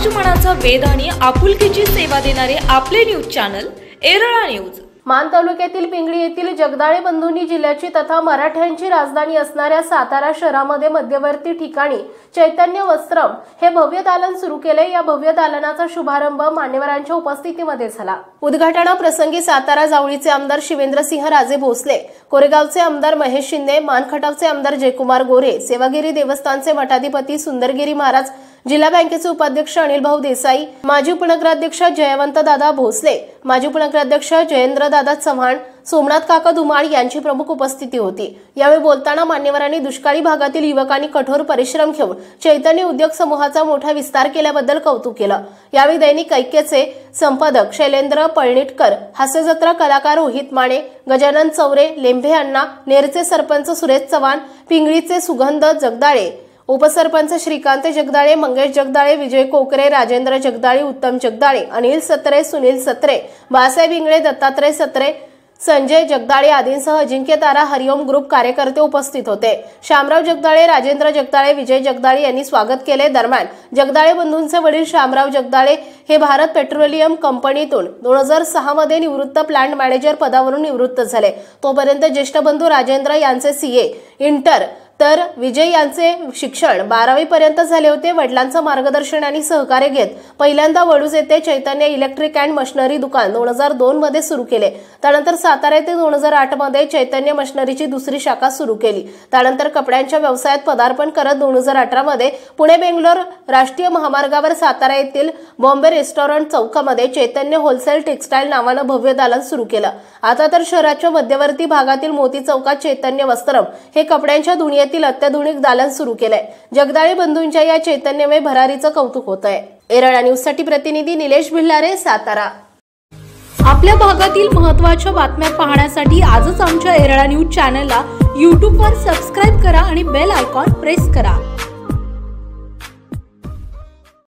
समाज मनाचा वेध आणि आपुलकीची सेवा देणारे आपले न्यूज चॅनल एरळा न्यूज। मान तालुक्यातील पिंगळी येथील जगदाळे बंधूंनी जिल्ह्याची तथा मराठ्यांची राजधानी असणाऱ्या सातारा शहरामध्ये मध्यवर्ती ठिकाणी चैतन्य वस्त्रम हे भव्य दालन सुरू केले। या भव्य दालनाचा शुभारंभ मान्यवरांच्या उपस्थितीमध्ये झाला। उद्घाटनाप्रसंगी सातारा जावळीचे आमदार शिवेंद्रसिंह राजे भोसले, कोरेगावचे आमदार महेश शिंदे, मानखटावचे आमदार जयकुमार गोरे, सेवागिरी देवस्थानचे मठाधिपती सुंदरगिरी महाराज, जिल्हा बँकेचे उपाध्यक्ष अनिल भाऊ देसाई, माजी उपनगराध्यक्ष जयवंत दादा भोसले, माजी उपनगराध्यक्ष जयेंद्र दादा चव्हाण, सोमनाथ काका धुमाळ यांची प्रमुख उपस्थिती होती। यावेळी बोलताना मान्यवरांनी दुष्काळी भागातील युवकांनी कठोर परिश्रम घेऊन चैतन्य उद्योग समूहाचा मोठा विस्तार केल्याबद्दल कौतुक केलं। यावेळी दैनिक ऐक्यचे संपादक शैलेंद्र पळणिटकर, हास्यजत्रा कलाकार रोहित माने, गजानन चौरे, लेंभे अण्णा, नेरचे सरपंच सुरेश चव्हाण, पिंगळीचे सुगंध जगदाळे, उपसरपंच श्रीकांत जगदाळे, मंगेश जगदाळे, विजय कोकरे, राजेंद्र जगदाळे, उत्तम जगदाळे, अनिल सत्रे, सुनील सत्रे, बाळासाहेब इंगळे, दत्तात्रय सत्रे, संजय जगदाळे आदींसह अजिंक्य तारा हरिओम ग्रुप कार्यकर्ते उपस्थित होते। शामराव जगदाळे, राजेंद्र जगदाळे, विजय जगदाळे यांनी स्वागत केले। दरम्यान जगदाळे बंधूंचे वडील शामराव जगदाळे हे भारत पेट्रोलियम कंपनीतून 2006 मध्ये निवृत्त प्लांट मॅनेजर पदावरून निवृत्त झाले। तोपर्यंत ज्येष्ठ बंधू राजेंद्र यांचे सीए इंटर तर विजय यांचे शिक्षण 12वी पर्यंत झाले होते। वडिलांचं मार्गदर्शन आणि सहकार्य घेत पहिल्यांदा वडूज येथे चैतन्य इलेक्ट्रिक अँड मशिनरी दुकान 2002 मध्ये सुरू केले। त्यानंतर सातारा येथे 2008 मध्ये चैतन्य मशिनरीची दुसरी शाखा सुरू केली। त्यानंतर कपड्यांच्या व्यवसायात पदार्पण करत 2018 मध्ये पुणे बेंगलोर राष्ट्रीय महामार्गावर सातारा येथील बॉम्बे रेस्टॉरंट चौकामध्ये चैतन्य होलसेल टेक्सटाईल नावानं भव्य दालन सुरू केलं। आता तर शहराच्या मध्यवर्ती भागातील मोती चौकात चैतन्य वस्त्रम हे कपड्यांच्या दुनियेतील अत्याधुनिक दालन सुरू केलंय। जगदाळे बंधूंच्या या चैतन्यमय भरारीचं कौतुक होत आहे। एरळा न्यूज साठी प्रतिनिधी निलेश भिल्लारे, सातारा। आपल्या भागातील महत्त्वाच्या बातम्या पाहण्यासाठी आजच आमच्या एरळा न्यूज चॅनलला YouTube वर सबस्क्राइब करा आणि बेल आयकॉन प्रेस करा।